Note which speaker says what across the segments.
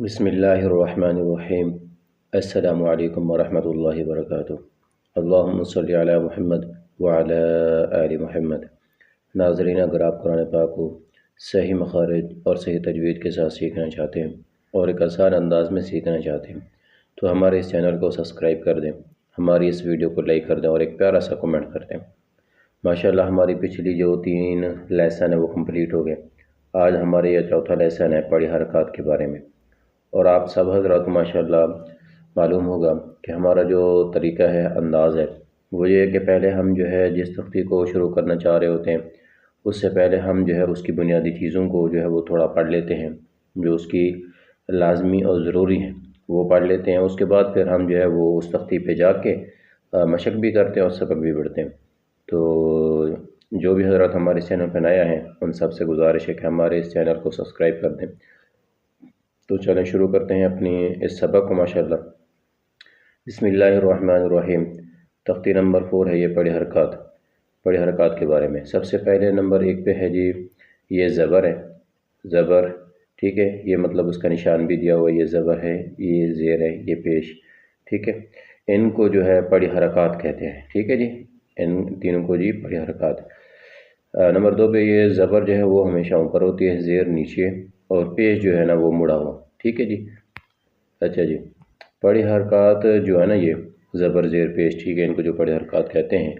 Speaker 1: بسم اللہ الرحمن الرحیم۔ السلام علیکم ورحمۃ اللہ وبرکاتہ۔ اللہم صلی علی محمد وعلی آل محمد۔ ناظرین، اگر آپ قرآن پاک کو صحیح مخارج اور صحیح تجوید کے ساتھ سیکھنا چاہتے ہیں اور ایک آسان انداز میں سیکھنا چاہتے ہیں تو ہمارے اس چینل کو سبسکرائب کر دیں، ہماری اس ویڈیو کو لائک کر دیں اور ایک پیارا سا کمنٹ کر دیں۔ ماشاءاللہ ہماری پچھلی جو 3 لیسن ہے وہ کمپلیٹ ہو گئے۔ آج ہمارے یہ چوتھا لیسن ہے پڑھی حرکات کے بارے میں۔ اور آپ سب حضرات کو ماشاءاللہ معلوم ہوگا کہ ہمارا جو طریقہ ہے، انداز ہے، وہ یہ ہے کہ پہلے ہم جو ہے جس تختی کو شروع کرنا چاہ رہے ہوتے ہیں اس سے پہلے ہم جو ہے اس کی بنیادی چیزوں کو جو ہے وہ تھوڑا پڑھ لیتے ہیں، جو اس کی لازمی اور ضروری ہیں وہ پڑھ لیتے ہیں۔ اس کے بعد پھر ہم جو ہے وہ اس تختی پہ جا کے مشق بھی کرتے ہیں اور سبق بھی پڑھتے ہیں۔ تو جو بھی حضرات ہمارے اس چینل پہ نیا ہیں ان سب سے گزارش ہے کہ ہمارے اس چینل کو سبسکرائب کر دیں۔ تو چلیں شروع کرتے ہیں اپنی اس سبق کو ماشاءاللہ۔ بسم اللہ الرحمن الرحیم۔ تختی نمبر 4 ہے یہ پڑھی حرکات کے بارے میں۔ سب سے پہلے نمبر 1 پہ ہے جی یہ زبر ہے، زبر، ٹھیک ہے، یہ مطلب اس کا نشان بھی دیا ہوا ہے، یہ زبر ہے، یہ زیر ہے، یہ پیش، ٹھیک ہے۔ ان کو جو ہے پڑھی حرکات کہتے ہیں، ٹھیک ہے جی، ان تینوں کو جی پڑھی حرکات۔ نمبر 2 پہ یہ زبر جو ہے وہ ہمیشہ اوپر ہوتی ہے، زیر نیچے، اور پیش جو ہے نا وہ مڑا ہوا، ٹھیک ہے جی۔ اچھا جی، پڑھی حرکات جو ہے نا یہ زبر زیر پیش، ٹھیک ہے، ان کو جو پڑھی حرکات کہتے ہیں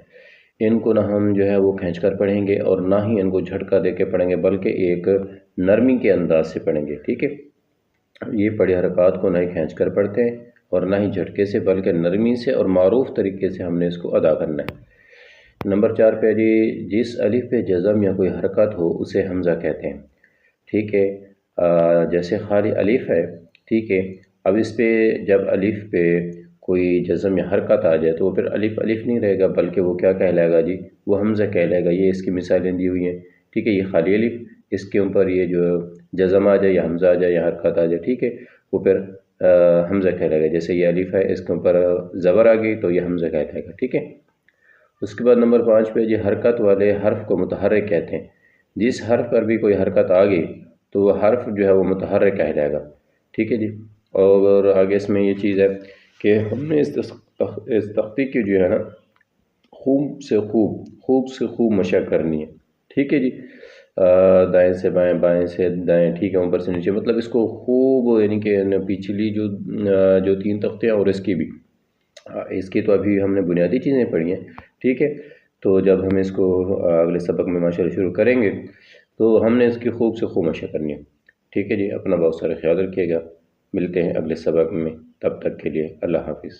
Speaker 1: ان کو نہ ہم جو ہے وہ کھینچ کر پڑھیں گے اور نہ ہی ان کو جھٹکا دے کے پڑھیں گے، بلکہ ایک نرمی کے انداز سے پڑھیں گے، ٹھیک ہے۔ یہ پڑھی حرکات کو نہ ہی کھینچ کر پڑھتے ہیں اور نہ ہی جھٹکے سے، بلکہ نرمی سے اور معروف طریقے سے ہم نے اس کو ادا کرنا ہے۔ نمبر 4 پہ جی جس الف پہ جزم یا کوئی حرکت ہو اسے حمزہ کہتے ہیں، ٹھیک ہے۔ جیسے خالی الف ہے، ٹھیک ہے، اب اس پہ جب الف پہ کوئی جزم یا حرکت آ جائے تو وہ پھر الف الف نہیں رہے گا، بلکہ وہ کیا کہلائے گا جی، وہ حمزہ کہلائے گا۔ یہ اس کی مثالیں دی ہوئی ہیں، ٹھیک ہے۔ یہ خالی الف، اس کے اوپر یہ جو جزم آ جائے یا حمزہ آ جائے یا حرکت آ جائے، ٹھیک ہے، وہ پھر حمزہ کہلائے گا۔ جیسے یہ الف ہے، اس کے اوپر زبر آ گئی تو یہ حمزہ کہلائے گا، ٹھیک ہے۔ اس کے بعد نمبر 5 پہ جی حرکت والے حرف کو متحرک کہتے ہیں۔ جس حرف پر بھی کوئی حرکت آ گئی تو وہ حرف جو ہے وہ متحرک کہلائے گا، ٹھیک ہے جی۔ اور آگے اس میں یہ چیز ہے کہ ہم نے اس تختی کی جو ہے نا خوب سے خوب مشق کرنی ہے، ٹھیک ہے جی۔ دائیں سے بائیں، بائیں سے دائیں، ٹھیک ہے، اوپر سے نیچے، مطلب اس کو خوب، یعنی کہ پچھلی جو 3 تختے ہیں اور اس کی تو ابھی ہم نے بنیادی چیزیں پڑھی ہیں، ٹھیک ہے۔ تو جب ہم اس کو اگلے سبق میں ماشاءاللہ شروع کریں گے تو ہم نے اس کی خوب سے خوب مشق کرنی ہے، ٹھیک ہے جی۔ اپنا بہت سارا خیال رکھیے گا، ملتے ہیں اگلے سبق میں، تب تک کے لیے اللہ حافظ۔